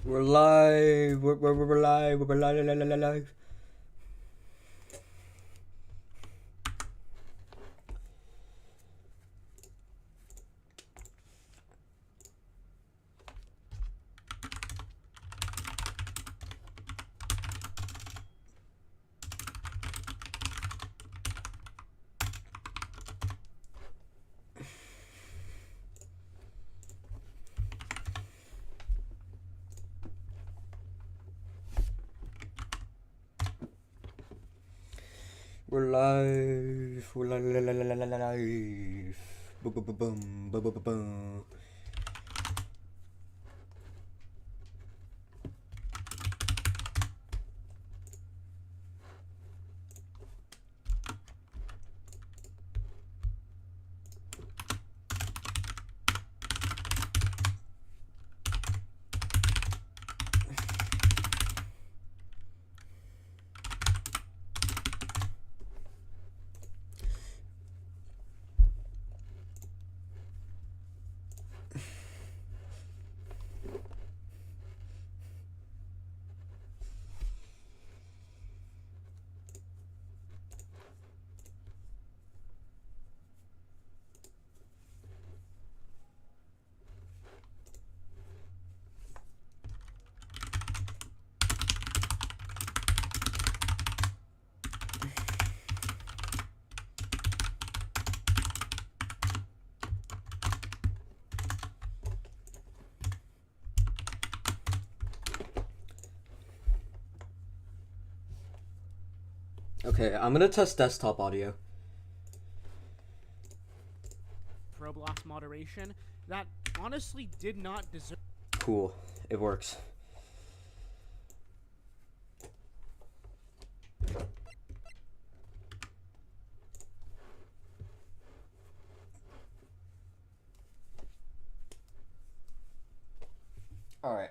We're live. We're live. We're live. We're live. We're live. Boom, boom, boom, boom, boom, boom, boom. Okay, I'm gonna test desktop audio. Roblox moderation that honestly did not deserve. Cool. It works. Alright.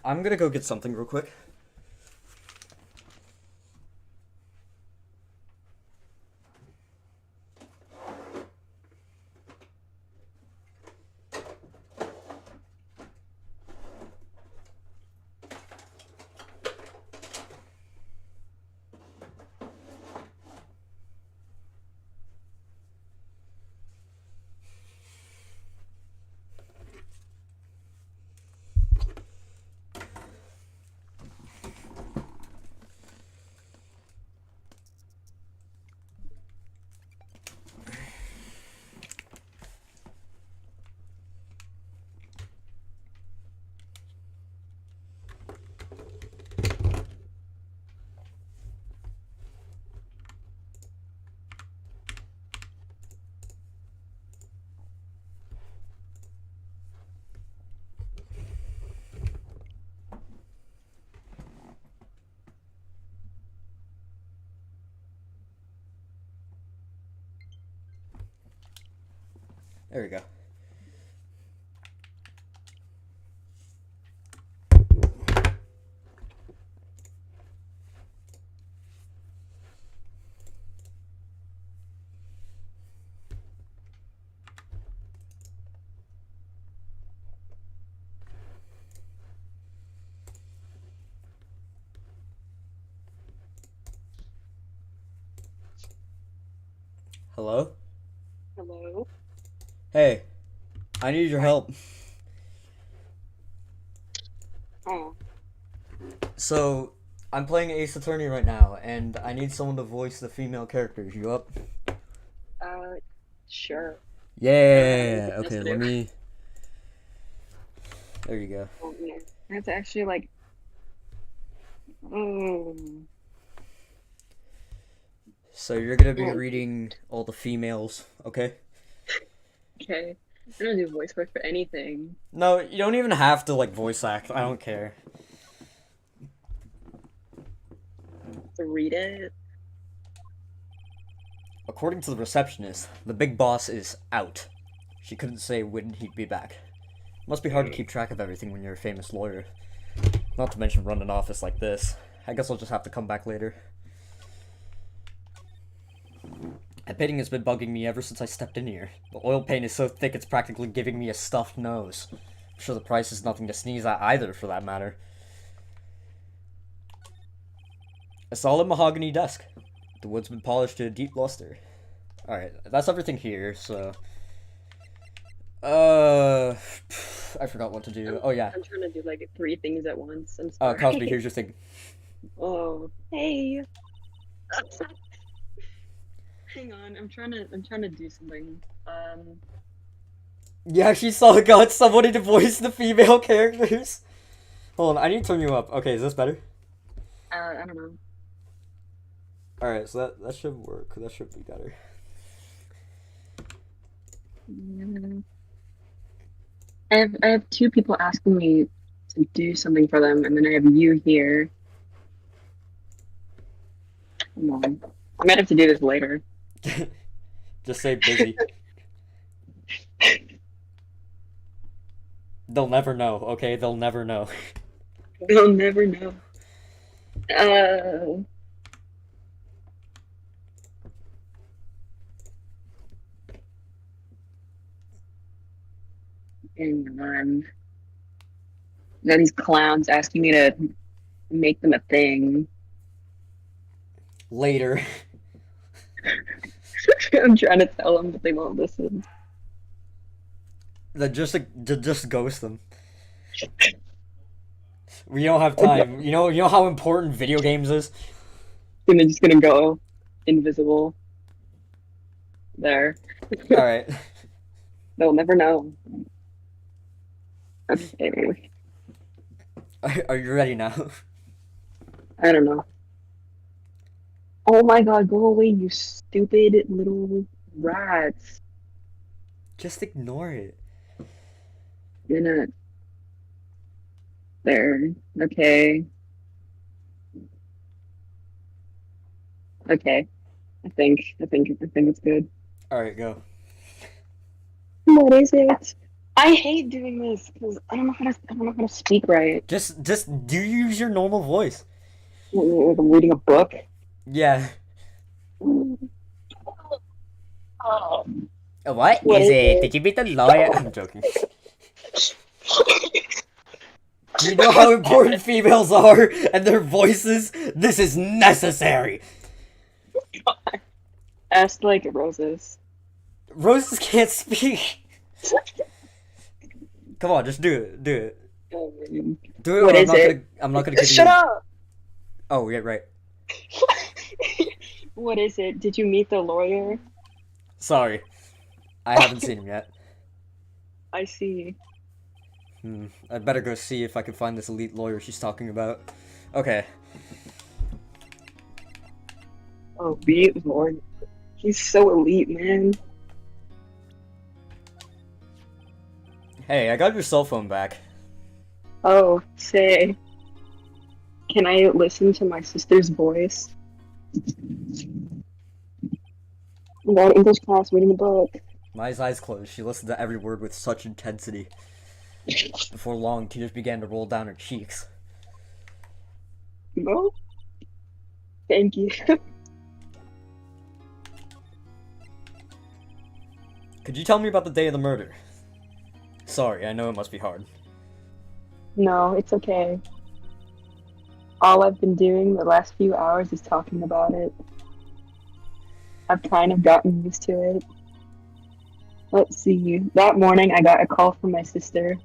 I'm gonna go get something real quick. There we go. Hello? Hello? Hey, I need your help. Oh, So, I'm playing Ace Attorney right now, and I need someone to voice the female characters. You up? uh, sure. Yeah! That's Okay, to let do. me... There you go. Oh, yeah. I have to actually, like, oh, So you're gonna be oh, reading all the females, okay? okay. I don't do voice work for anything. No, you don't even have to, like, voice act. I don't care. To read it. According to the receptionist, the big boss is out. She couldn't say when he'd be back. Must be hard to keep track of everything when you're a famous lawyer. Not to mention run an office like this. I guess I'll just have to come back later. That painting has been bugging me ever since I stepped in here. The oil paint is so thick it's practically giving me a stuffed nose. I'm sure the price is nothing to sneeze at either, for that matter. A solid mahogany desk. The wood's been polished to a deep luster. Alright, that's everything here, so... I forgot what to do. Oh, yeah. I'm trying to do like 3 things at once. I'm sorry. Cosby, here's your thing. Oh, hey. Hang on, I'm trying to do something. Yeah, she got somebody to voice the female characters. Hold on, I need to turn you up. Okay, is this better? I don't know. Alright, so that should work. That should be better. I have 2 people asking me to do something for them, and then I have you here. Come on. I might have to do this later. Just say busy. They'll never know, okay? They'll never know. They'll never know. And now these clowns asking me to make them a thing. Later. I'm trying to tell them, but they won't listen. Then just ghost them. We don't have time. You know how important video games is? And they're just gonna go invisible. There. Alright. They'll never know. Okay. Are you ready now? I don't know. Oh my god, go away, you stupid little rats. Just ignore it. You're not there. Okay. Okay. I think it's good. Alright, go. What is it? I hate doing this because I don't know how to speak right. Just do you use your normal voice? Like I'm reading a book. Yeah. Oh. What What is is it? it? Did you meet the lawyer? I'm joking. Do you know how important females are and their voices? This is necessary. Ask like roses. Roses can't speak. Come on, just do it. Do it. Do it. What Or is it? I'm not gonna give you. Shut up! Oh yeah, right. What is it? Did you meet the lawyer? Sorry, I haven't seen him yet. I see. I'd better go see if I can find this elite lawyer she's talking about. Okay. Oh, elite lawyer. He's so elite, man. Hey, I got your cell phone back. Oh, say. Can I listen to my sister's voice? I'm going to English class reading a book. Maya's eyes closed. She listened to every word with such intensity. Before long, tears began to roll down her cheeks. No? Thank you. Could you tell me about the day of the murder? Sorry, I know it must be hard. No, it's okay. All I've been doing the last few hours is talking about it. I've kind of gotten used to it. Let's see. That morning I got a call from my sister.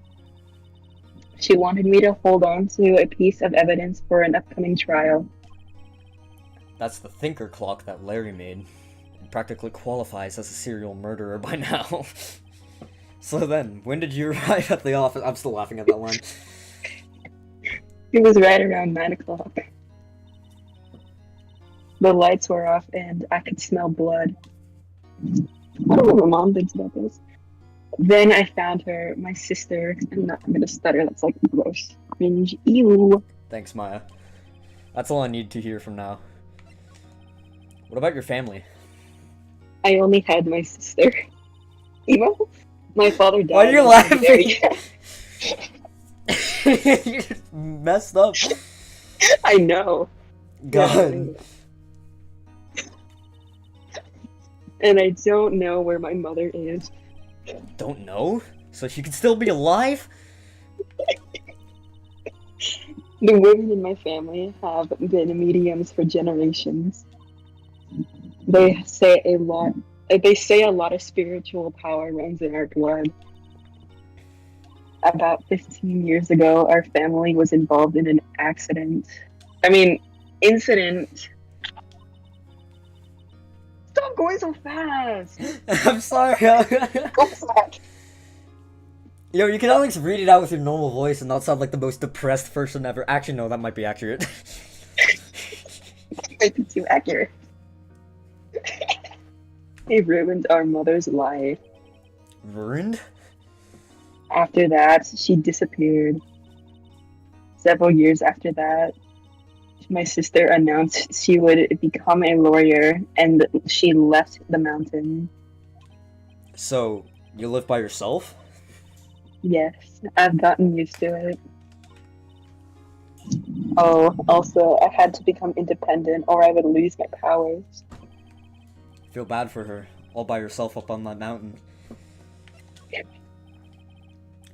She wanted me to hold on to a piece of evidence for an upcoming trial. That's the thinker clock that Larry made. It practically qualifies as a serial murderer by now. So then, when did you arrive at the office? I'm still laughing at that line. It was right around 9 o'clock. The lights were off and I could smell blood. I don't know what my mom thinks about this. Then I found her, my sister, and I'm gonna stutter, that's like gross. Cringe. Ew. Thanks, Maya. That's all I need to hear from now. What about your family? I only had my sister. Emo? My father died. Why are you when I was very laughing? You just messed up. I know. God. And I don't know where my mother is. Don't know? So she could still be alive? The women in my family have been mediums for generations. They say a lot. They say a lot of spiritual power runs in our blood. About 15 years ago, our family was involved in an accident. I mean, incident. Stop going so fast. I'm sorry. Go back. Yo, you can at least read it out with your normal voice and not sound like the most depressed person ever. Actually, no, that might be accurate. Might be too accurate. They ruined our mother's life. Ruined? After that, she disappeared. Several years after that, my sister announced she would become a lawyer, and she left the mountain. So, you live by yourself? Yes, I've gotten used to it. Oh, also, I had to become independent or I would lose my powers. Feel bad for her, all by herself up on that mountain.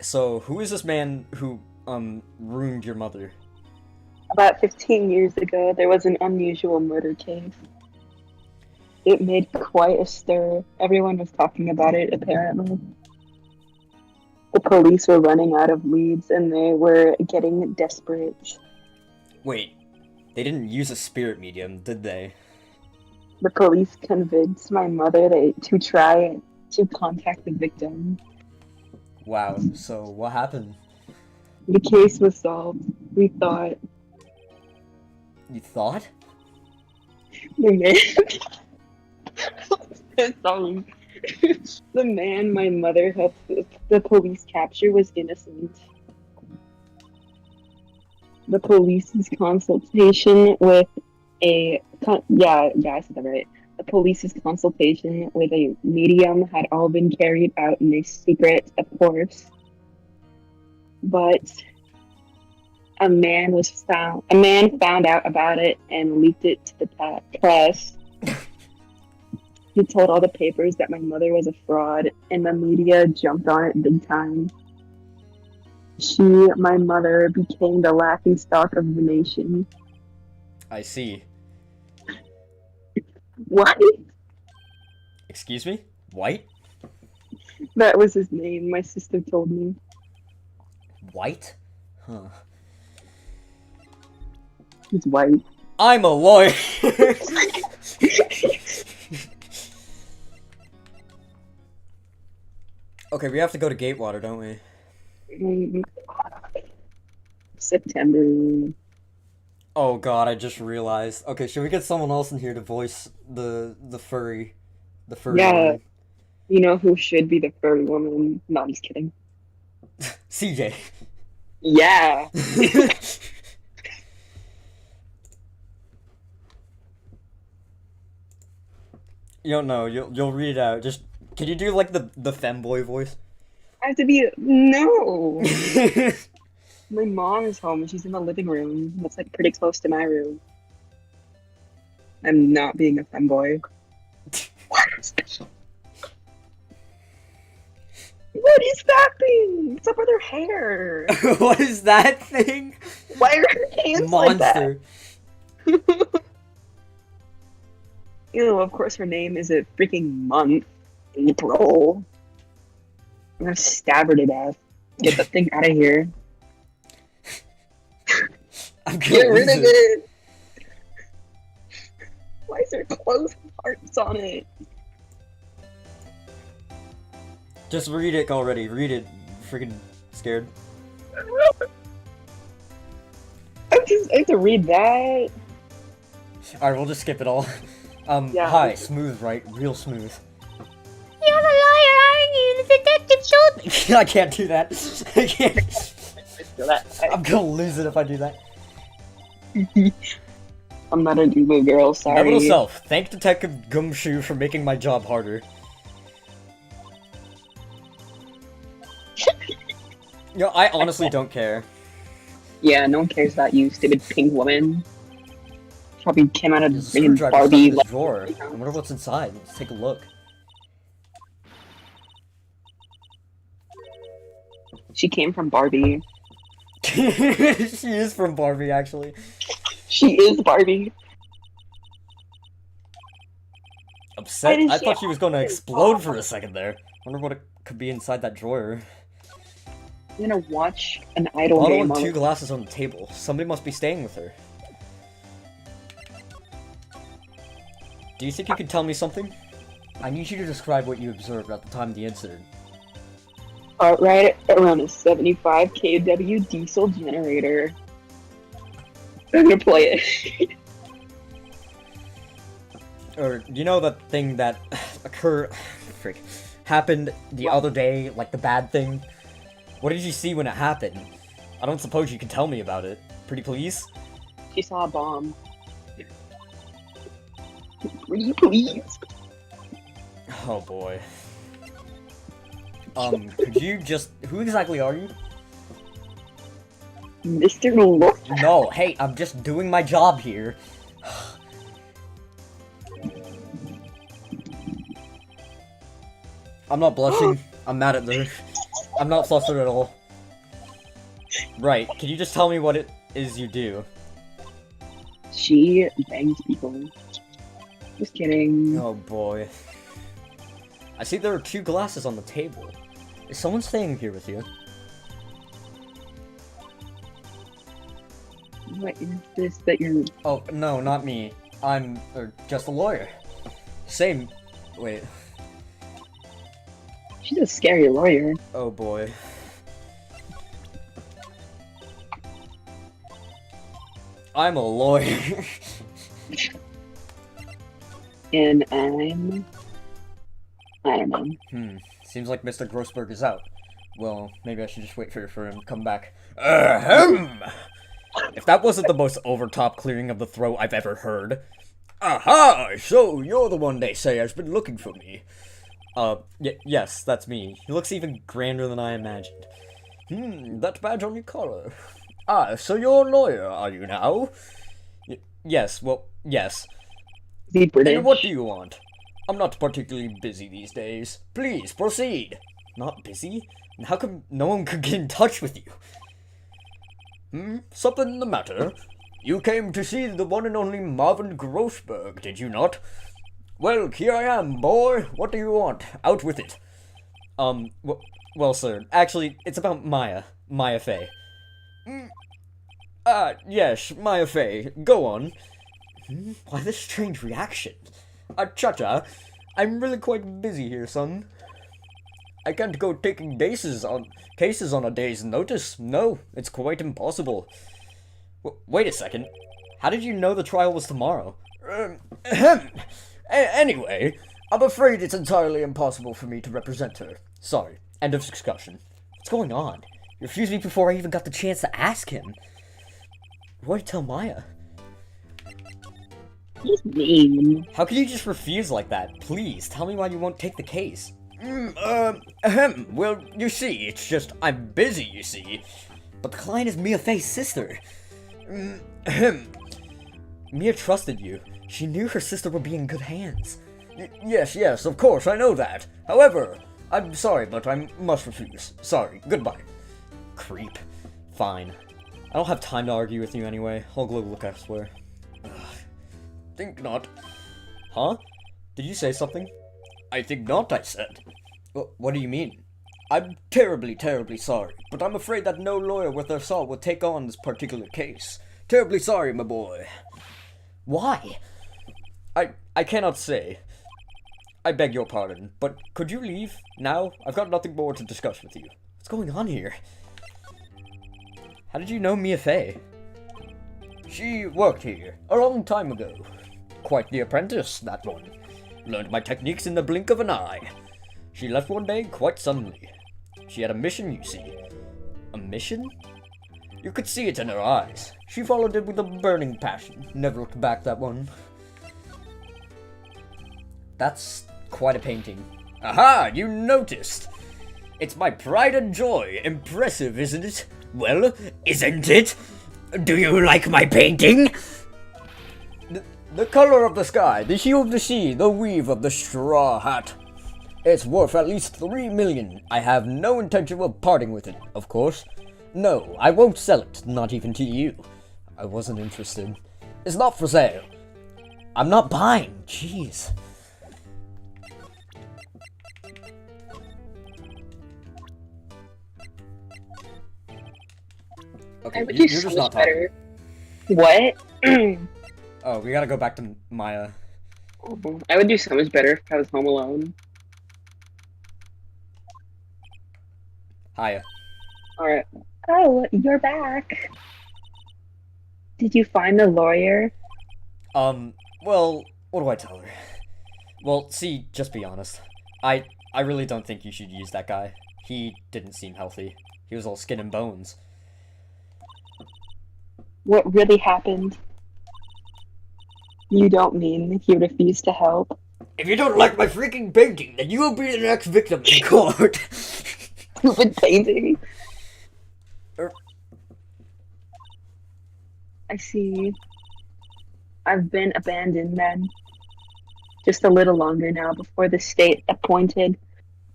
So, who is this man who, ruined your mother? About 15 years ago, there was an unusual murder case. It made quite a stir. Everyone was talking about it, apparently. The police were running out of leads and they were getting desperate. Wait, they didn't use a spirit medium, did they? The police convinced my mother to try to contact the victim. Wow, so what happened? The case was solved. We thought. You thought? The man. Sorry. The man my mother helped the police capture was innocent. The police's consultation with I said that right. The police's consultation with a medium had all been carried out in a secret, of course. But a man found out about it and leaked it to the press. He told all the papers that my mother was a fraud, and the media jumped on it big time. My mother, became the laughingstock of the nation. I see. What? Excuse me? White? That was his name, my sister told me. White? Huh. He's white. I'm a lawyer! Okay, we have to go to Gatewater, don't we? September. Oh god, I just realized. Okay, should we get someone else in here to voice the furry? The furry Yeah. woman? You know who should be the furry woman? No, I'm just kidding. CJ. Yeah. You don't know, you'll read it out. Just can you do like the femboy voice? I have to be no. My mom is home and she's in the living room. That's like pretty close to my room. I'm not being a femboy. What is that? What is that thing? What's up with her hair? What is that thing? Why are her hands like that? Monster. You know, of course her name is a freaking month. April. I'm gonna stab her to death. Get the thing out of here. I'm gonna Get rid lose of it. it. Why is there clothes parts on it? Just read it already. Read it. Freaking scared. I have to read that. Alright, we'll just skip it all. Yeah. Hi, smooth, right? Real smooth. You're a liar, aren't you? The detective told me. I can't do that. I can't. I'm gonna lose it if I do that. I'm not a Dubu girl, sorry. Note to self, thank Detective Gumshoe for making my job harder. Yo, I honestly don't care. Yeah, no one cares about you, stupid pink woman. Probably came out of There's a freaking screwdriver Barbie. stuck in the drawer. I wonder what's inside. Let's take a look. She came from Barbie. She is from Barbie, actually. She is Barbie. Upset? did I she thought she was gonna explode for a second there. Wonder what it could be inside that drawer. I'm gonna watch an idol Bottle game and on 2 glasses on the table. Somebody must be staying with her. Do you think you can tell me something? I need you to describe what you observed at the time of the incident. right around a 75 kW diesel generator. I'm gonna play it. Or, you know that thing that happened the other day, like the bad thing? What did you see when it happened? I don't suppose you can tell me about it. Pretty please? She saw a bomb. Pretty please. Oh boy. Could you just... Who exactly are you? Mr. Lord. No, hey, I'm just doing my job here. I'm not blushing. I'm mad at her. I'm not flustered at all. Right, can you just tell me what it is you do? She bangs people. Just kidding. Oh boy. I see there are 2 glasses on the table. Is someone staying here with you? What is this that you're... Oh, no, not me. I'm just a lawyer. Same. Wait. She's a scary lawyer. Oh boy. I'm a lawyer. And I don't know. Seems like Mr. Grossberg is out. Well, maybe I should just wait for him to come back. Ahem! If that wasn't the most over-top clearing of the throat I've ever heard. Aha! So, you're the one they say has been looking for me. Yes, that's me. He looks even grander than I imagined. That badge on your collar. Ah, so you're a lawyer, are you now? Yes, well, yes. Is he British? And what do you want? I'm not particularly busy these days. Please, proceed. Not busy? And how come no one could get in touch with you? Something the matter? You came to see the one and only Marvin Grossberg, did you not? Well, here I am, boy. What do you want? Out with it. Well, sir, actually, it's about Maya Fey. Yes, Maya Fey. Go on. Why this strange reaction? Cha-cha, I'm really quite busy here, son. I can't go taking cases on a day's notice. No, it's quite impossible. Wait a second. How did you know the trial was tomorrow? Anyway, I'm afraid it's entirely impossible for me to represent her. Sorry. End of discussion. What's going on? You refused me before I even got the chance to ask him. What did you tell Maya? He's mean. How can you just refuse like that? Please, tell me why you won't take the case. Well, you see, it's just, I'm busy, you see. But the client is Mia Fey's sister. Mia trusted you. She knew her sister would be in good hands. Yes, of course, I know that. However, I'm sorry, but I must refuse. Sorry, goodbye. Creep. Fine. I don't have time to argue with you anyway. I'll go look elsewhere. Think not. Huh? Did you say something? I think not, I said. What do you mean? I'm terribly, terribly sorry, but I'm afraid that no lawyer worth their salt will take on this particular case. Terribly sorry, my boy. Why? I cannot say. I beg your pardon, but could you leave now? I've got nothing more to discuss with you. What's going on here? How did you know Mia Fey? She worked here a long time ago. Quite the apprentice, that one. Learned my techniques in the blink of an eye. She left one day quite suddenly. She had a mission, you see. A mission? You could see it in her eyes. She followed it with a burning passion. Never looked back, that one. That's quite a painting. Aha! You noticed! It's my pride and joy. Impressive, isn't it? Well, isn't it? Do you like my painting? The color of the sky, the hue of the sea, the weave of the straw hat. It's worth at least 3 million. I have no intention of parting with it, of course. No, I won't sell it, not even to you. I wasn't interested. It's not for sale. I'm not buying, jeez. Okay, I would do you're so just much not talking. better. What? Oh, we gotta go back to Maya. I would do so much better if I was home alone. Hiya. Alright. Oh, you're back. Did you find the lawyer? Well, what do I tell her? Well, see, just be honest. I really don't think you should use that guy. He didn't seem healthy. He was all skin and bones. What really happened? You don't mean he refused to help? If you don't like my freaking painting, then you will be the next victim in court. Stupid painting. Er- I see. I've been abandoned then. Just a little longer now before the state appointed.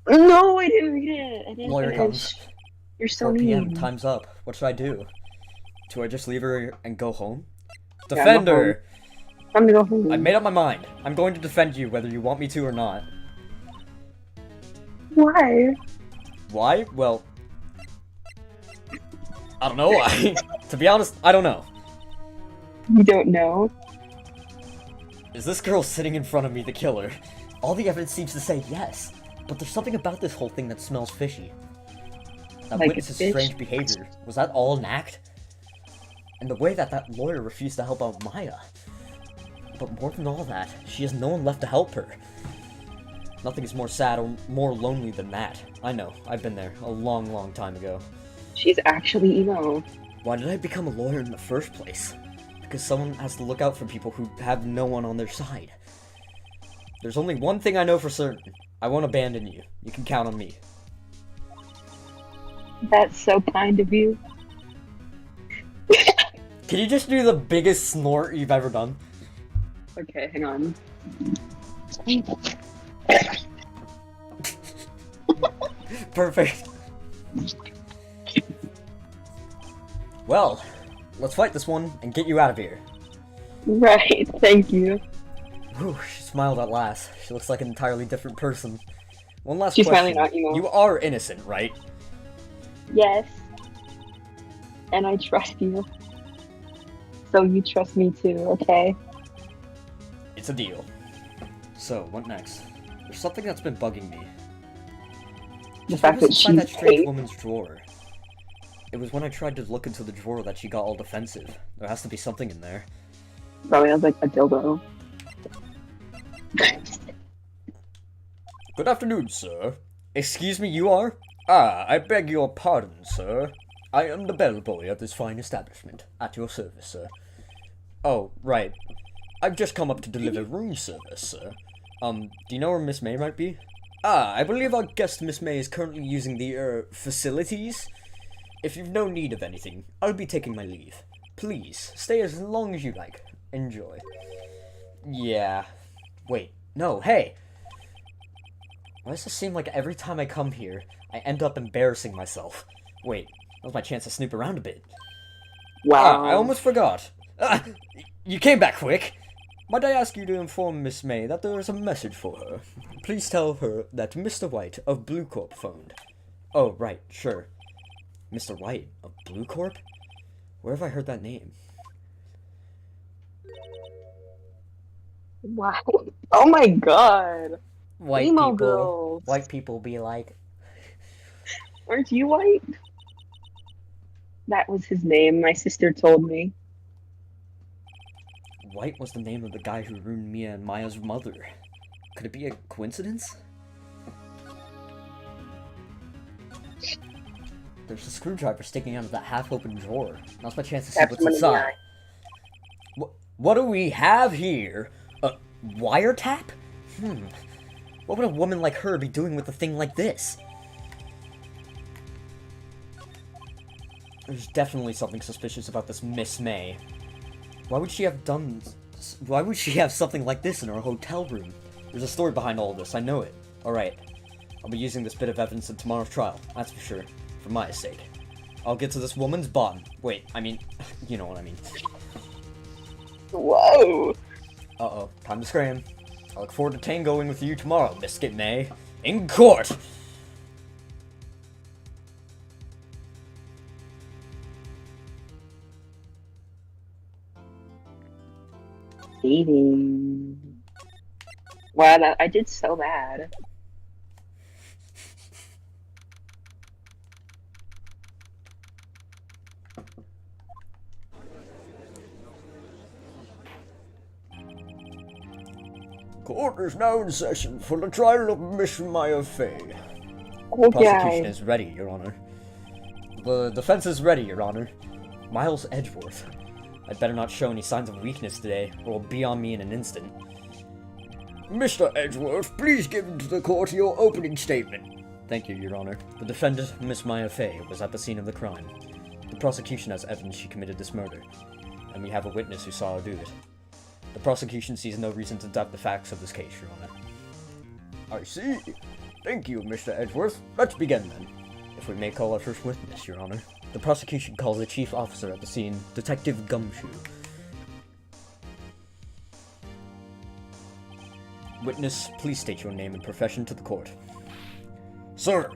No, I didn't read it. I didn't Lawyer finish. comes. You're so 4 p.m. mean. Time's up. What should I do? Do I just leave her and go home? Yeah, Defend go her! I'm gonna go home. I've made up my mind. I'm going to defend you whether you want me to or not. Why? Why? Well, I don't know. To be honest, I don't know. You don't know? Is this girl sitting in front of me the killer? All the evidence seems to say yes, but there's something about this whole thing that smells fishy. That Like a witness's fish? strange behavior. Was that all an act? And the way that lawyer refused to help out Maya. But more than all that, she has no one left to help her. Nothing is more sad or more lonely than that. I know, I've been there a long, long time ago. She's actually emo. Why did I become a lawyer in the first place? Because someone has to look out for people who have no one on their side. There's only one thing I know for certain. I won't abandon you. You can count on me. That's so kind of you. Can you just do the biggest snort you've ever done? Okay, hang on. Perfect. Well, let's fight this one and get you out of here. Right, thank you. Whew, she smiled at last. She looks like an entirely different person. One last She's question. finally not emo. You are innocent, right? Yes. And I trust you. So you trust me too, okay? It's a deal. So, what next? There's something that's been bugging me. The fact that Inside that she's strange fake. woman's drawer. It was when I tried to look into the drawer that she got all defensive. There has to be something in there. Probably has like a dildo. Good afternoon, sir. Excuse me, you are? Ah, I beg your pardon, sir. I am the bellboy of this fine establishment. At your service, sir. Oh, right. I've just come up to deliver room service, sir. Do you know where Miss May might be? Ah, I believe our guest Miss May is currently using the, facilities? If you've no need of anything, I'll be taking my leave. Please, stay as long as you like. Enjoy. Yeah. Wait, no, hey! Why does it seem like every time I come here, I end up embarrassing myself? Wait, that was my chance to snoop around a bit. Wow. Ah, I almost forgot. Ah, you came back quick! Might I ask you to inform Miss May that there is a message for her? Please tell her that Mr. White of Blue Corp phoned. Oh, right, sure. Mr. White of Blue Corp? Where have I heard that name? Wow. Oh my god. White Emo people. girls. White people be like. Aren't you white? That was his name, my sister told me. White was the name of the guy who ruined Mia and Maya's mother. Could it be a coincidence? There's a screwdriver sticking out of that half-open drawer. Now's my chance to see Stab what's someone in the inside. What do we have here? A wiretap? What would a woman like her be doing with a thing like this? There's definitely something suspicious about this Miss May. Why would she have something like this in her hotel room? There's a story behind all of this, I know it. Alright, I'll be using this bit of evidence in tomorrow's trial, that's for sure. For Maya's sake. I'll get to this woman's bottom. Wait, I mean, you know what I mean. Whoa! Uh-oh, time to scram. I look forward to tangoing with you tomorrow, Biscuit May. In court! Dating. Wow, I did so bad. Court is now in session for the trial of Miss Maya Fey. Okay. Prosecution is ready, Your Honor. The defense is ready, Your Honor. Miles Edgeworth. I'd better not show any signs of weakness today, or it'll be on me in an instant. Mr. Edgeworth, please give to the court your opening statement. Thank you, Your Honor. The defendant, Miss Maya Fey, was at the scene of the crime. The prosecution has evidence she committed this murder, and we have a witness who saw her do it. The prosecution sees no reason to doubt the facts of this case, Your Honor. I see. Thank you, Mr. Edgeworth. Let's begin, then. If we may call our first witness, Your Honor. The prosecution calls the chief officer at the scene, Detective Gumshoe. Witness, please state your name and profession to the court. Sir,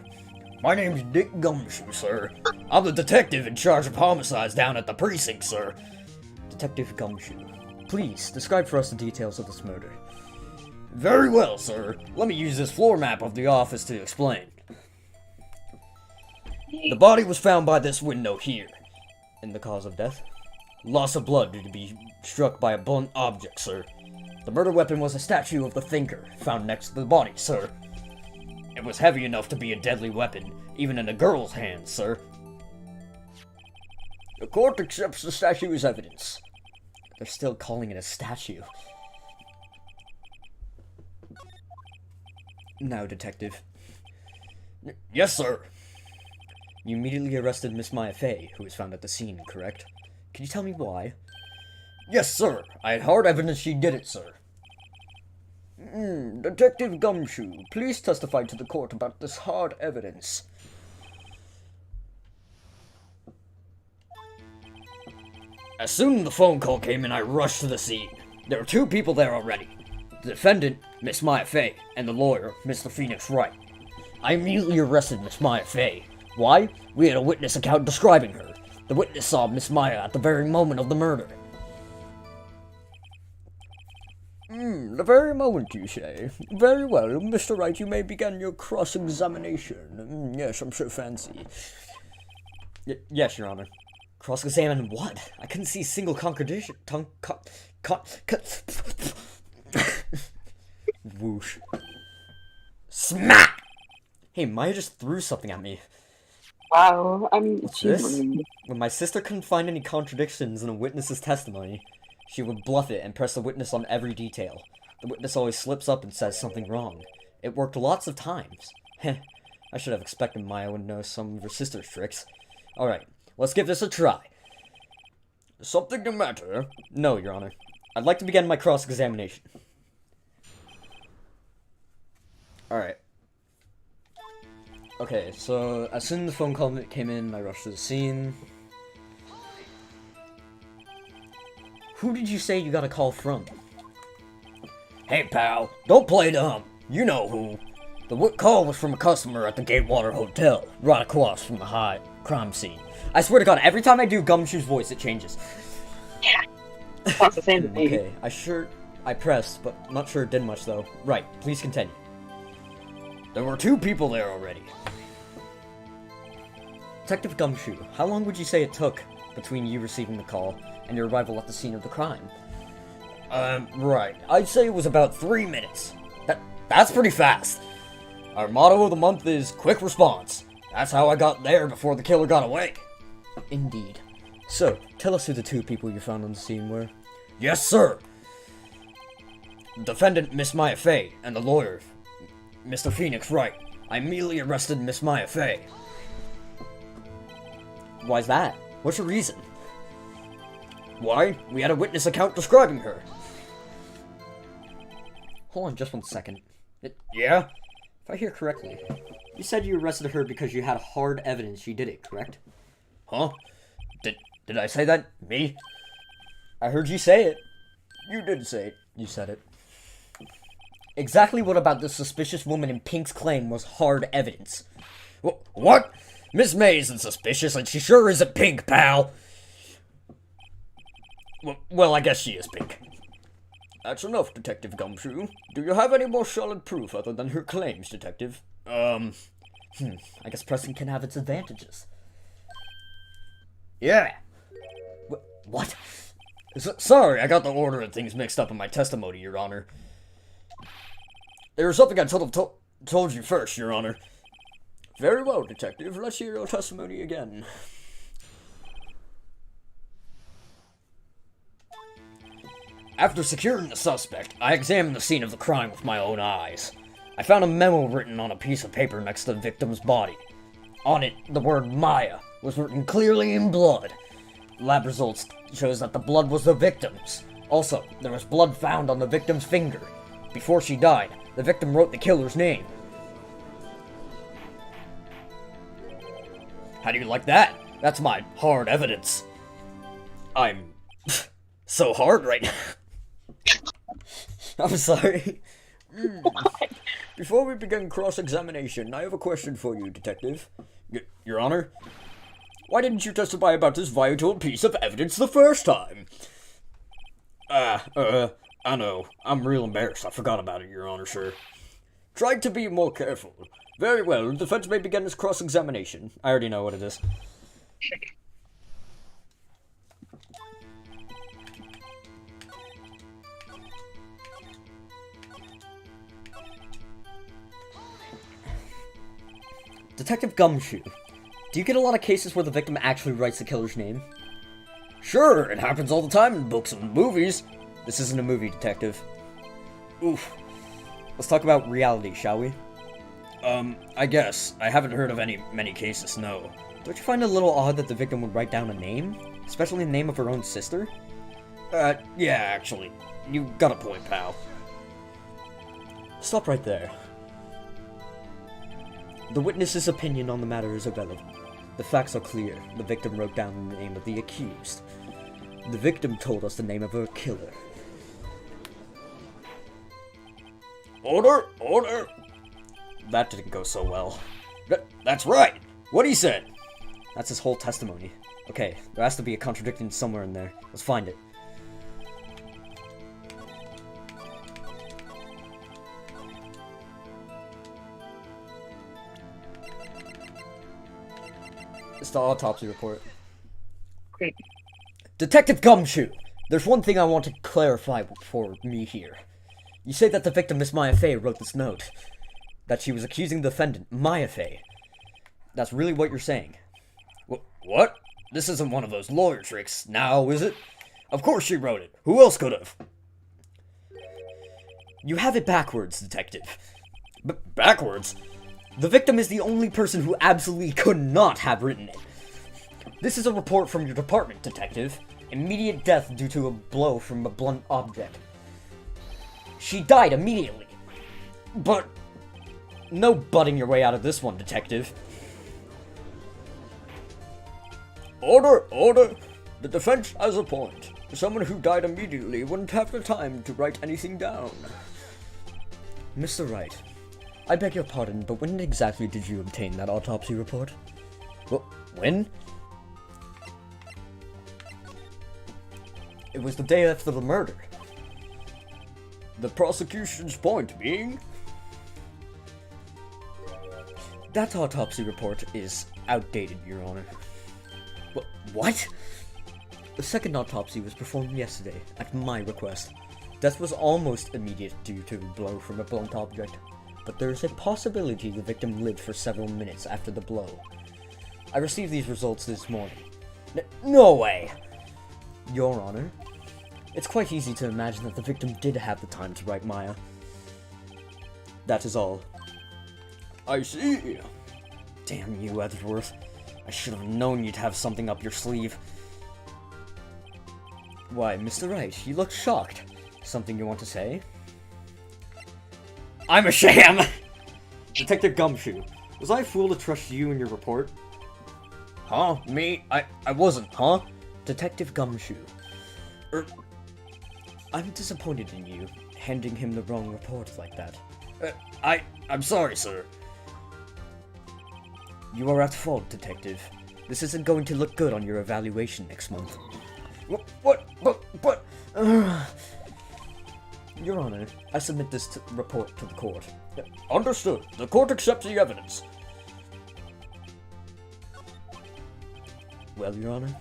my name's Dick Gumshoe, sir. I'm the detective in charge of homicides down at the precinct, sir. Detective Gumshoe, please describe for us the details of this murder. Very well, sir. Let me use this floor map of the office to explain. The body was found by this window here. And the cause of death? Loss of blood due to be struck by a blunt object, sir. The murder weapon was a statue of the Thinker, found next to the body, sir. It was heavy enough to be a deadly weapon, even in a girl's hands, sir. The court accepts the statue as evidence. They're still calling it a statue. Now, Detective. Yes, sir. You immediately arrested Miss Maya Fey, who was found at the scene, correct? Can you tell me why? Yes, sir. I had hard evidence she did it, sir. Detective Gumshoe, please testify to the court about this hard evidence. As soon as the phone call came in, I rushed to the scene. There were two people there already. The defendant, Miss Maya Fey, and the lawyer, Mr. Phoenix Wright. I immediately arrested Miss Maya Fey. Why? We had a witness account describing her. The witness saw Miss Maya at the very moment of the murder. The very moment, you say? Very well, Mr. Wright, you may begin your cross-examination. Yes, I'm so fancy. Yes, Your Honor. Cross-examine what? I couldn't see a single contradiction. Whoosh. Smack! Hey, Maya just threw something at me. Wow, What's this? When my sister couldn't find any contradictions in a witness's testimony, she would bluff it and press the witness on every detail. The witness always slips up and says something wrong. It worked lots of times. Heh, I should have expected Maya would know some of her sister's tricks. Alright, let's give this a try. Something the matter? No, Your Honor. I'd like to begin my cross-examination. Alright. Okay, so as soon as the phone call came in, I rushed to the scene. Who did you say you got a call from? Hey, pal, don't play dumb. You know who. The call was from a customer at the Gatewater Hotel, right across from the high crime scene. I swear to God, every time I do Gumshoe's voice, it changes. Yeah. That's the same to me. Okay, I pressed, but not sure it did much, though. Right, please continue. There were two people there already. Detective Gumshoe, how long would you say it took between you receiving the call and your arrival at the scene of the crime? Right. I'd say it was about 3 minutes. That's pretty fast. Our motto of the month is quick response. That's how I got there before the killer got away. Indeed. So, tell us who the two people you found on the scene were. Yes, sir. Defendant Miss Maya Fey and the lawyer, Mr. Phoenix Wright. I immediately arrested Miss Maya Fey. Why's that? What's your reason? Why? We had a witness account describing her. Hold on just 1 second. Yeah? If I hear correctly, you said you arrested her because you had hard evidence she did it, correct? Huh? Did I say that? Me? I heard you say it. You did say it. You said it. Exactly what about the suspicious woman in Pink's claim was hard evidence? What? Miss May isn't suspicious, and she sure isn't Pink, pal. Well, I guess she is Pink. That's enough, Detective Gumshoe. Do you have any more solid proof other than her claims, Detective? I guess pressing can have its advantages. Yeah. What? Sorry, I got the order of things mixed up in my testimony, Your Honor. There was something I told you first, Your Honor. Very well, Detective. Let's hear your testimony again. After securing the suspect, I examined the scene of the crime with my own eyes. I found a memo written on a piece of paper next to the victim's body. On it, the word Maya was written clearly in blood. Lab results shows that the blood was the victim's. Also, there was blood found on the victim's finger. Before she died, the victim wrote the killer's name. How do you like that? That's my hard evidence. I'm so hard right now. I'm sorry. Before we begin cross-examination, I have a question for you, Detective. Your Honor? Why didn't you testify about this vital piece of evidence the first time? I know. I'm real embarrassed. I forgot about it, Your Honor, sir. Try to be more careful. Very well, the defense may begin its cross-examination. I already know what it is. Detective Gumshoe, do you get a lot of cases where the victim actually writes the killer's name? Sure, it happens all the time in books and movies. This isn't a movie, Detective. Oof. Let's talk about reality, shall we? I guess. I haven't heard of many cases, no. Don't you find it a little odd that the victim would write down a name? Especially the name of her own sister? Yeah, actually. You got a point, pal. Stop right there. The witness's opinion on the matter is irrelevant. The facts are clear. The victim wrote down the name of the accused. The victim told us the name of her killer. Order! Order! That didn't go so well. That's right! What he said! That's his whole testimony. Okay, there has to be a contradiction somewhere in there. Let's find it. It's the autopsy report. Great. Detective Gumshoe! There's one thing I want to clarify for me here. You say that the victim, Miss Maya Fey, wrote this note. That she was accusing the defendant, Maya Fey. That's really what you're saying. What? This isn't one of those lawyer tricks, now, is it? Of course she wrote it. Who else could have? You have it backwards, Detective. Backwards? The victim is the only person who absolutely could not have written it. This is a report from your department, Detective. Immediate death due to a blow from a blunt object. She died immediately. But no butting your way out of this one, Detective. Order! Order! The defense has a point. Someone who died immediately wouldn't have the time to write anything down. Mr. Wright, I beg your pardon, but when exactly did you obtain that autopsy report? Well, when? It was the day after the murder. The prosecution's point being? That autopsy report is outdated, Your Honor. What? The second autopsy was performed yesterday, at my request. Death was almost immediate due to a blow from a blunt object, but there is a possibility the victim lived for several minutes after the blow. I received these results this morning. No way! Your Honor, it's quite easy to imagine that the victim did have the time to write Maya. That is all. I see. Damn you, Edgeworth. I should have known you'd have something up your sleeve. Why, Mr. Wright, you look shocked. Something you want to say? I'm a sham! Detective Gumshoe, was I a fool to trust you and your report? Huh? Me? I wasn't, huh? Detective Gumshoe. I'm disappointed in you, handing him the wrong report like that. I'm sorry, sir. You are at fault, Detective. This isn't going to look good on your evaluation next month. But... Your Honor, I submit this report to the court. Understood. The court accepts the evidence. Well, Your Honor,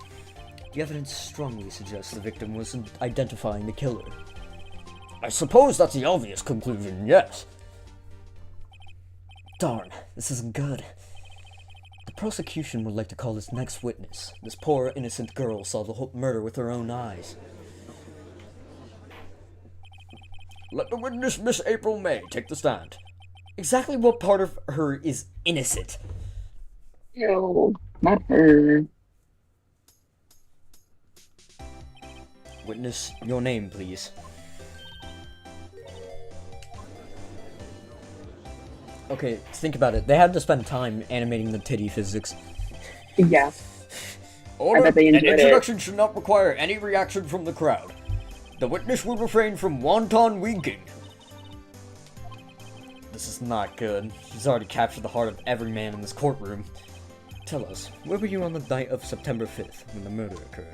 the evidence strongly suggests the victim wasn't identifying the killer. I suppose that's the obvious conclusion, yes. Darn, this isn't good. The prosecution would like to call this next witness. This poor, innocent girl saw the whole murder with her own eyes. Let the witness, Miss April May, take the stand. Exactly what part of her is innocent? Ew, not her. Witness, your name, please. Okay, think about it. They had to spend time animating the titty physics. Yeah. Order, bet they an enjoyed introduction should not require any reaction from the crowd. The witness will refrain from wanton winking. This is not good. He's already captured the heart of every man in this courtroom. Tell us, where were you on the night of September 5th when the murder occurred?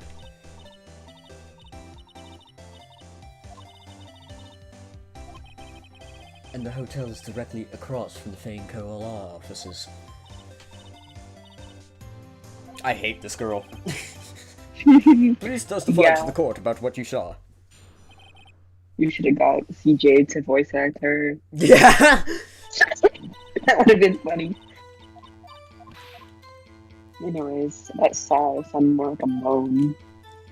And the hotel is directly across from the Fainco law offices. I hate this girl. Please testify to the court about what you saw. You should have got CJ to voice act her. Yeah! That would have been funny. Anyways, that sigh sounded more like a moan.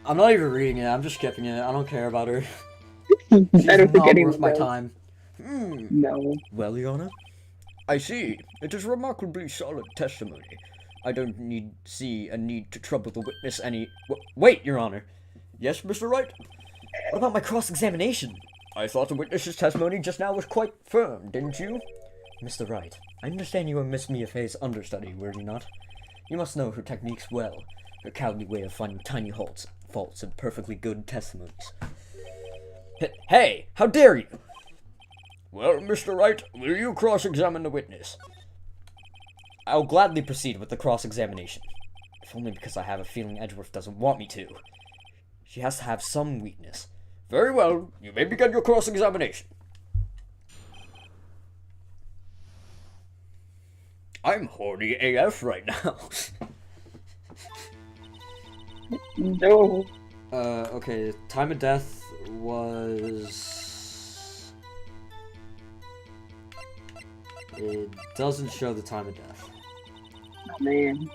I'm not even reading it, I'm just skipping it. I don't care about her. I She's don't think not anyone worth my does. time. No. Well, Your Honor? I see. It is remarkably solid testimony. I don't see a need to trouble the witness any... Wait, Your Honor. Yes, Mr. Wright? What about my cross-examination? I thought the witness's testimony just now was quite firm, didn't you? Mr. Wright, I understand you were Miss Mia Fey's understudy, were you not? You must know her techniques well. Her cowardly way of finding tiny faults in perfectly good testimonies. Hey, how dare you! Well, Mr. Wright, will you cross-examine the witness? I'll gladly proceed with the cross-examination. If only because I have a feeling Edgeworth doesn't want me to. She has to have some weakness. Very well, you may begin your cross-examination. I'm horny AF right now. No. Okay, time of death was... It doesn't show the time of death. Oh, man.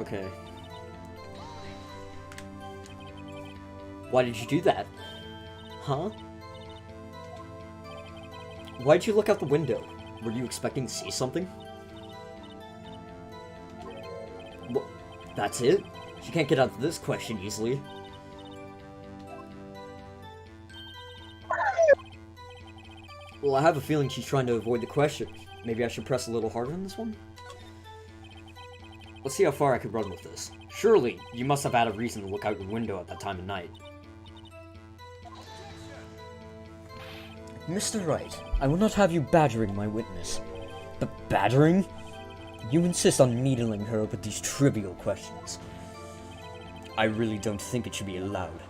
Okay. Why did you do that? Huh? Why'd you look out the window? Were you expecting to see something? What? That's it? She can't get out of this question easily. Well, I have a feeling she's trying to avoid the question. Maybe I should press a little harder on this one? Let's see how far I can run with this. Surely, you must have had a reason to look out your window at that time of night. Mr. Wright, I will not have you badgering my witness. But badgering? You insist on needling her with these trivial questions. I really don't think it should be allowed.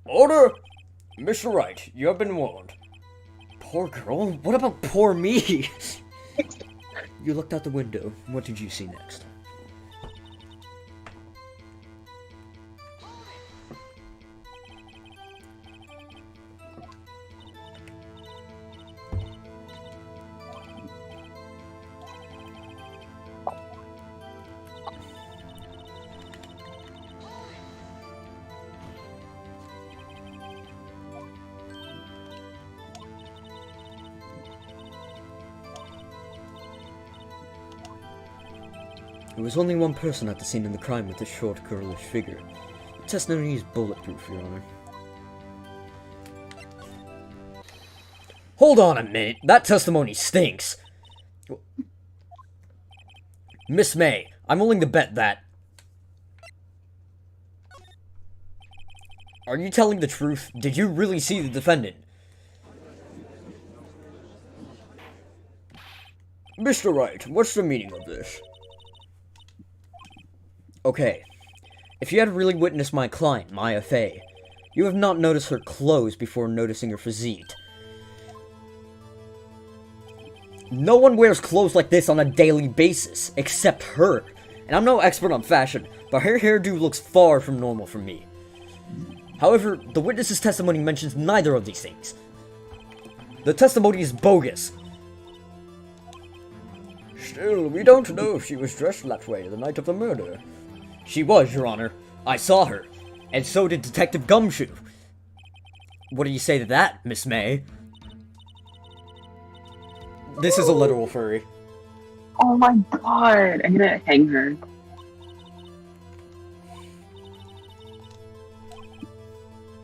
Order! Mr. Wright, you have been warned. Poor girl? What about poor me? You looked out the window. What did you see next? There was only one person at the scene of the crime with a short, girlish figure. The testimony is bulletproof, Your Honor. Hold on a minute, that testimony stinks! Miss May, I'm willing to bet that... Are you telling the truth? Did you really see the defendant? Mr. Wright, what's the meaning of this? Okay. If you had really witnessed my client, Maya Fey, you have not noticed her clothes before noticing her physique. No one wears clothes like this on a daily basis, except her. And I'm no expert on fashion, but her hairdo looks far from normal for me. However, the witness's testimony mentions neither of these things. The testimony is bogus. Still, we don't know if she was dressed that way the night of the murder. She was, Your Honor. I saw her. And so did Detective Gumshoe. What do you say to that, Miss May? This is a literal furry. Oh my god, I'm gonna hang her.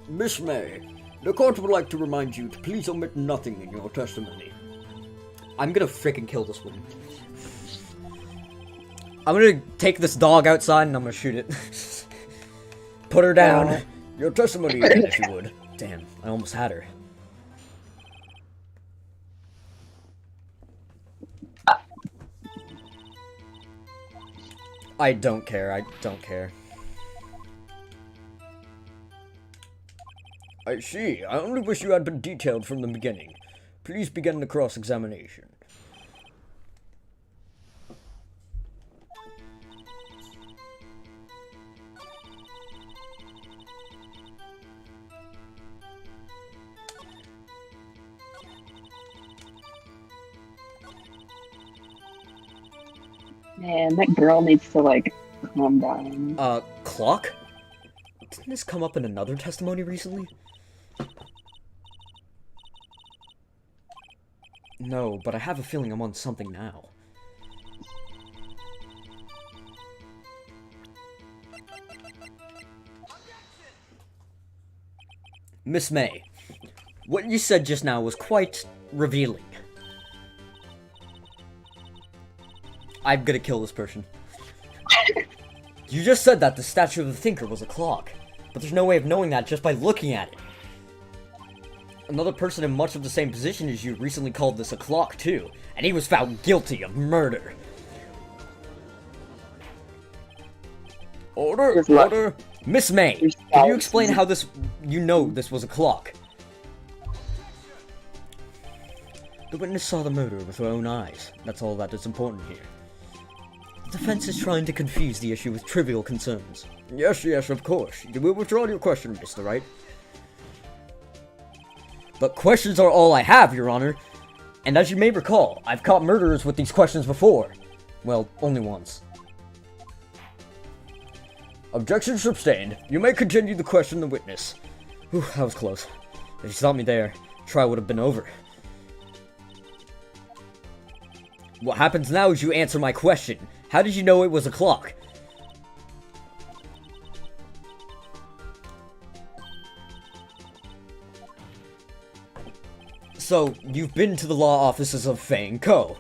Miss May, the court would like to remind you to please omit nothing in your testimony. I'm gonna freaking kill this woman. I'm gonna take this dog outside and I'm gonna shoot it. Put her down. Your testimony again, if you would. Damn, I almost had her. I don't care, I don't care. I see. I only wish you had been detailed from the beginning. Please begin the cross-examination. Man, that girl needs to, like, calm down. Clock? Didn't this come up in another testimony recently? No, but I have a feeling I'm on something now. Miss May, what you said just now was quite revealing. I'm gonna kill this person. You just said that the statue of the thinker was a clock, but there's no way of knowing that just by looking at it. Another person in much of the same position as you recently called this a clock too, and he was found guilty of murder. Order! Order! Miss May, can you explain how this was a clock? The witness saw the murder with her own eyes. That's all that is important here. The defense is trying to confuse the issue with trivial concerns. Yes, of course. You will withdraw your question, Mr. Wright. But questions are all I have, Your Honor. And as you may recall, I've caught murderers with these questions before. Well, only once. Objection sustained. You may continue to question the witness. Whew, that was close. If you stopped me there, trial would have been over. What happens now is you answer my question. How did you know it was a clock? So, you've been to the law offices of Fei & Co.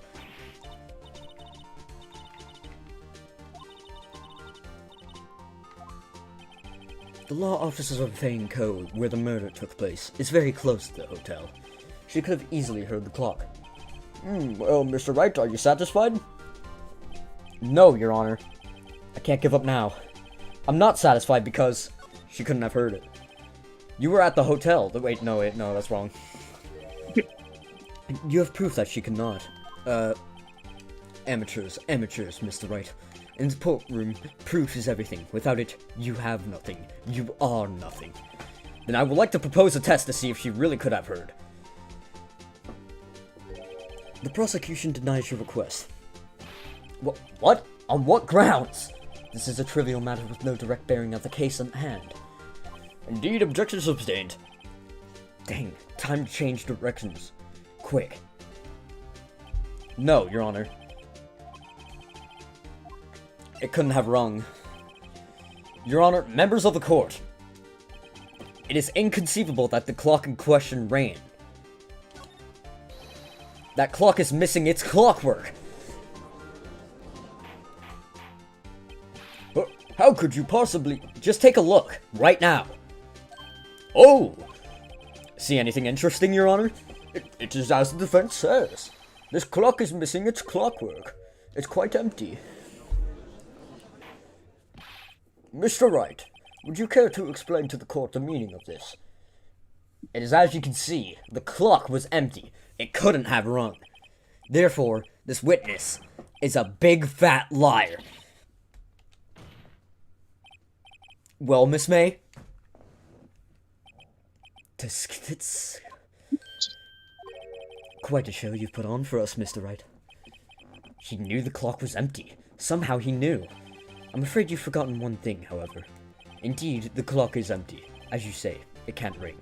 The law offices of Fei & Co., where the murder took place, is very close to the hotel. She could have easily heard the clock. Well, Mr. Wright, are you satisfied? No, Your Honor. I can't give up now. I'm not satisfied because she couldn't have heard it. You were at the hotel. Wait, no, that's wrong. You have proof that she could not. Amateurs, Mr. Wright. In the courtroom, proof is everything. Without it, you have nothing. You are nothing. Then I would like to propose a test to see if she really could have heard. The prosecution denies your request. What? On what grounds? This is a trivial matter with no direct bearing of the case at hand. Indeed, objection sustained. Dang, time to change directions. Quick. No, Your Honor. it couldn't have rung. Your Honor, members of the court, it is inconceivable that the clock in question ran. That clock is missing its clockwork. How could you possibly... Just take a look, right now. Oh! See anything interesting, Your Honor? It is as the defense says. This clock is missing its clockwork. It's quite empty. Mr. Wright, would you care to explain to the court the meaning of this? It is as you can see, the clock was empty. It couldn't have rung. Therefore, this witness is a big fat liar. Well, Miss May? It's quite a show you've put on for us, Mr. Wright. He knew the clock was empty. Somehow he knew. I'm afraid you've forgotten one thing, however. Indeed, the clock is empty. As you say, it can't ring.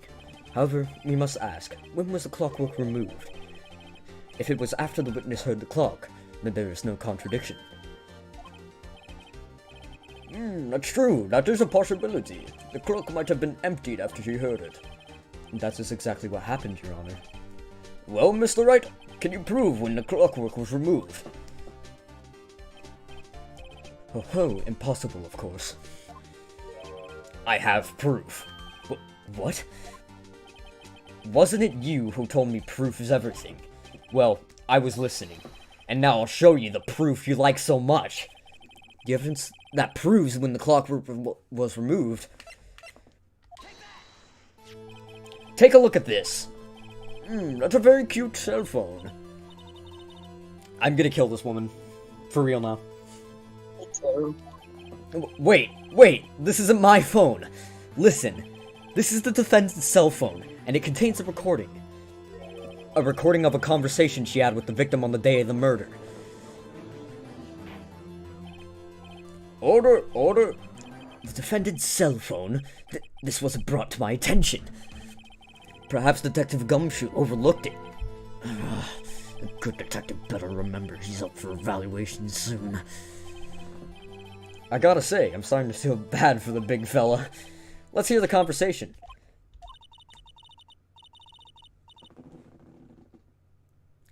However, we must ask, when was the clockwork removed? If it was after the witness heard the clock, then there is no contradiction. That's true. That is a possibility. The clock might have been emptied after she heard it. That is exactly what happened, Your Honor. Well, Mr. Wright, can you prove when the clockwork was removed? Oh, impossible, of course. I have proof. What? Wasn't it you who told me proof is everything? Well, I was listening, and now I'll show you the proof you like so much. The evidence that proves when the clockwork was removed. Take a look at this. That's a very cute cell phone. I'm gonna kill this woman. For real now. Wait, this isn't my phone. Listen, this is the defendant's cell phone, and it contains a recording. A recording of a conversation she had with the victim on the day of the murder. Order. The defendant's cell phone? This wasn't brought to my attention. Perhaps Detective Gumshoe overlooked it. A good detective better remember he's up for evaluation soon. I gotta say, I'm starting to feel bad for the big fella. Let's hear the conversation.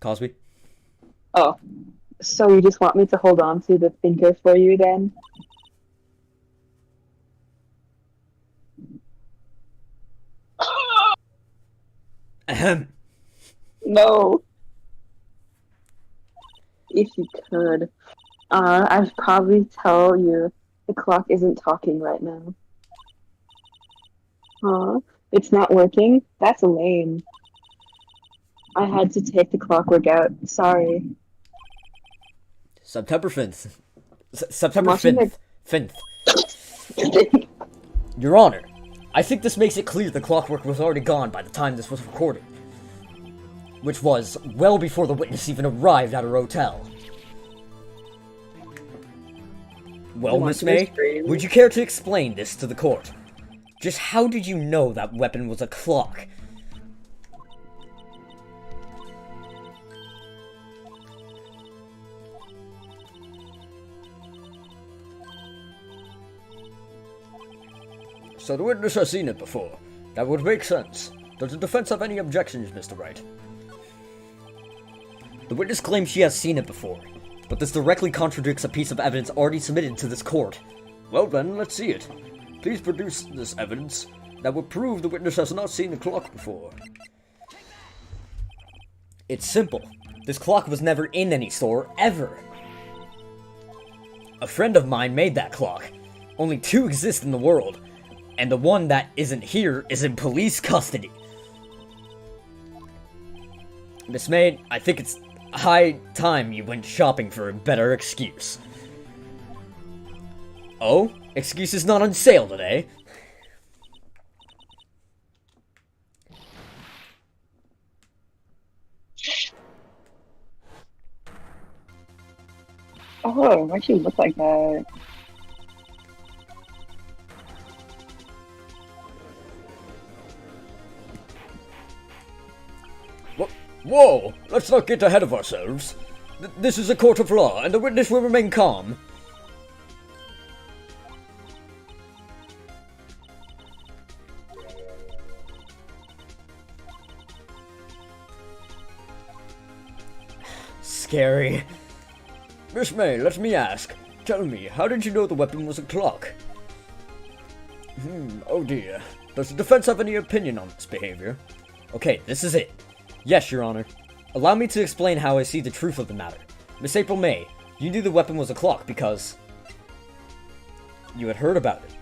Cosby? Oh, so you just want me to hold on to the thinker for you then? Ahem. No. If you could. I'd probably tell you the clock isn't talking right now. Huh? It's not working? That's lame. I had to take the clockwork out. Sorry. September 5th. September 5th. 5th. Your Honor, I think this makes it clear the clockwork was already gone by the time this was recorded. Which was well before the witness even arrived at her hotel. Well, Miss May, would you care to explain this to the court? Just how did you know that weapon was a clock? So the witness has seen it before. That would make sense. Does the defense have any objections, Mr. Wright? The witness claims she has seen it before, but this directly contradicts a piece of evidence already submitted to this court. Well then, let's see it. Please produce this evidence that would prove the witness has not seen the clock before. It's simple. This clock was never in any store, ever. A friend of mine made that clock. Only 2 exist in the world, and the one that isn't here is in police custody. Miss May, I think it's high time you went shopping for a better excuse. Oh? Excuse is not on sale today? Oh, why she look like that? Whoa! Let's not get ahead of ourselves. This is a court of law, and the witness will remain calm. scary. Miss May, let me ask. Tell me, how did you know the weapon was a clock? Oh dear. Does the defense have any opinion on this behavior? Okay, this is it. Yes, Your Honor. Allow me to explain how I see the truth of the matter. Miss April May, you knew the weapon was a clock because you had heard about it.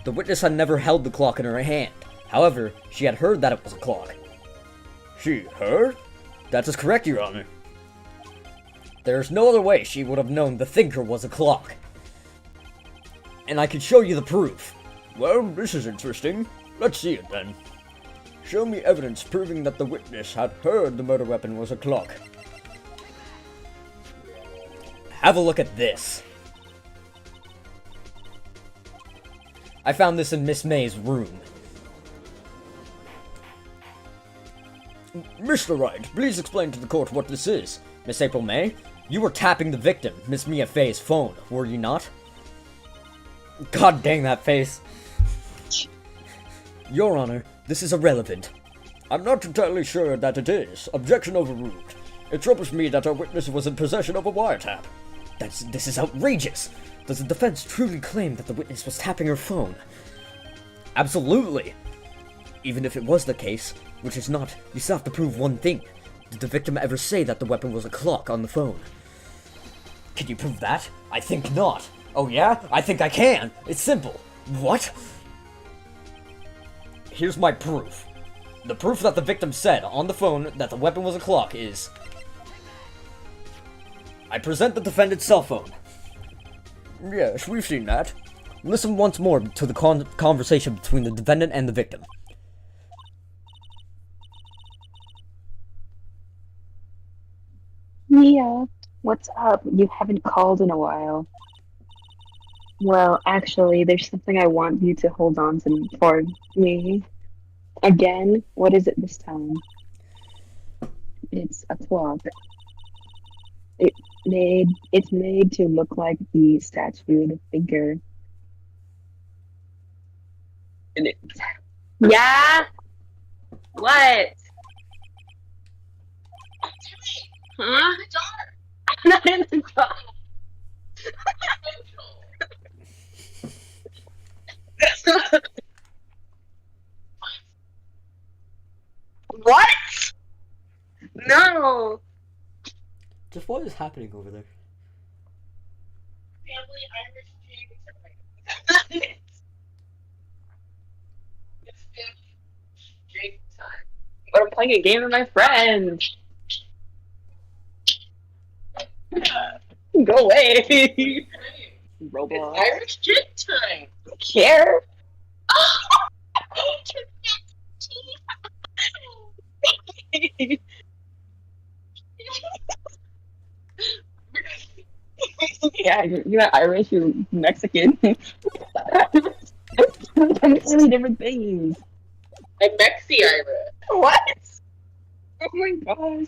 The witness had never held the clock in her hand. However, she had heard that it was a clock. She heard? That is correct, Your Honor. There is no other way she would have known the thinker was a clock. And I could show you the proof. Well, this is interesting. Let's see it then. Show me evidence proving that the witness had heard the murder weapon was a clock. Have a look at this. I found this in Miss May's room. Mr. Wright, please explain to the court what this is. Miss April May, you were tapping the victim, Miss Mia Fey's phone, were you not? God dang that face. Your Honor, this is irrelevant. I'm not entirely sure that it is. Objection overruled. It troubles me that our witness was in possession of a wiretap. This is outrageous. Does the defense truly claim that the witness was tapping her phone? Absolutely. Even if it was the case, which is not, you still have to prove one thing. Did the victim ever say that the weapon was a clock on the phone? Can you prove that? I think not. Oh yeah? I think I can. It's simple. What? Here's my proof. The proof that the victim said on the phone that the weapon was a clock is... I present the defendant's cell phone. Yes, we've seen that. Listen once more to the conversation between the defendant and the victim. Mia, what's up? You haven't called in a while. Well, actually, there's something I want you to hold on to for me. Again, what is it this time? It's a clock. It's made to look like the statue of the thinker. And yeah? What? Huh? I'm not in the dark. What? No. Just what is happening over there? Family Irish game. It's drink time. But I'm playing a game with my friends. Go away. Roblox. It's Irish drink time. I don't care. Yeah, you're not Irish, you're Mexican. Completely different things. I'm Mexi-Irish. What? Oh my gosh.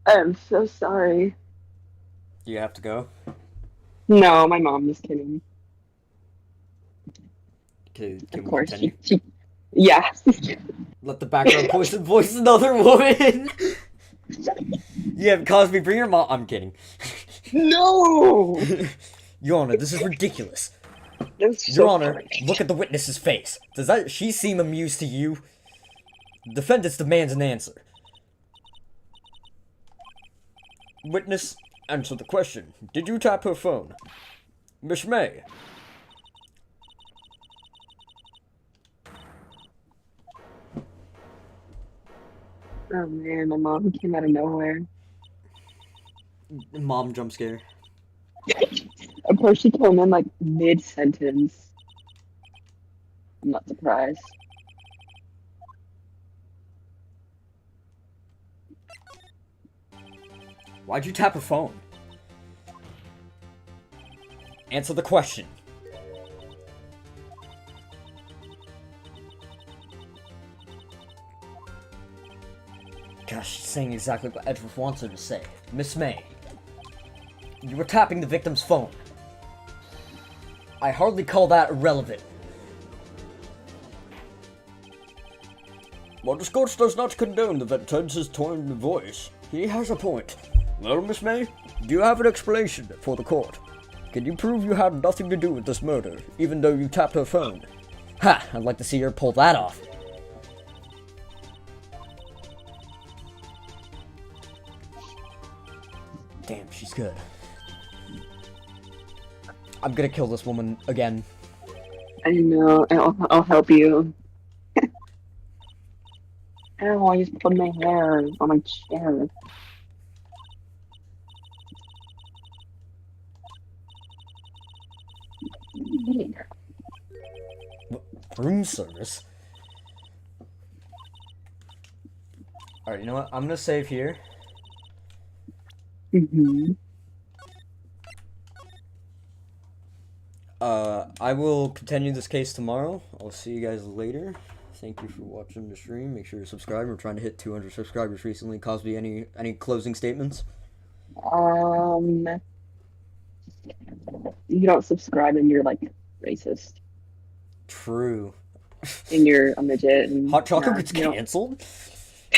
I'm so sorry. Do you have to go? No, my mom is kidding. Can Of we course, continue? yeah. Let the background voice another woman. Yeah, Cosby, bring your mom. I'm kidding. No! Your Honor, this is ridiculous. That's Your so Honor, funny. look at the witness's face. Does she seem amused to you? The defendant demands an answer. Witness, answer the question. Did you tap her phone? Miss May. Oh man, my mom came out of nowhere. Mom jump scare. Of course, she came in like mid-sentence. I'm not surprised. Why'd you tap her phone? Answer the question. Gosh, she's saying exactly what Edward wants her to say. Miss May, you were tapping the victim's phone. I hardly call that relevant. While the Scotch does not condone the vet turns his tone of voice, he has a point. Well, Miss May, do you have an explanation for the court? Can you prove you had nothing to do with this murder, even though you tapped her phone? Ha! I'd like to see her pull that off. Damn, she's good. I'm gonna kill this woman again. I know. I'll help you. Ow, I just put my hair on my chair. Room service? Alright, you know what? I'm gonna save here. I will continue this case tomorrow. I'll see you guys later. Thank you for watching the stream. Make sure to subscribe. We're trying to hit 200 subscribers recently. Cosby, any closing statements? You don't subscribe and you're like racist. True. And you're a midget. And Hot chocolate nah, gets you don't- canceled?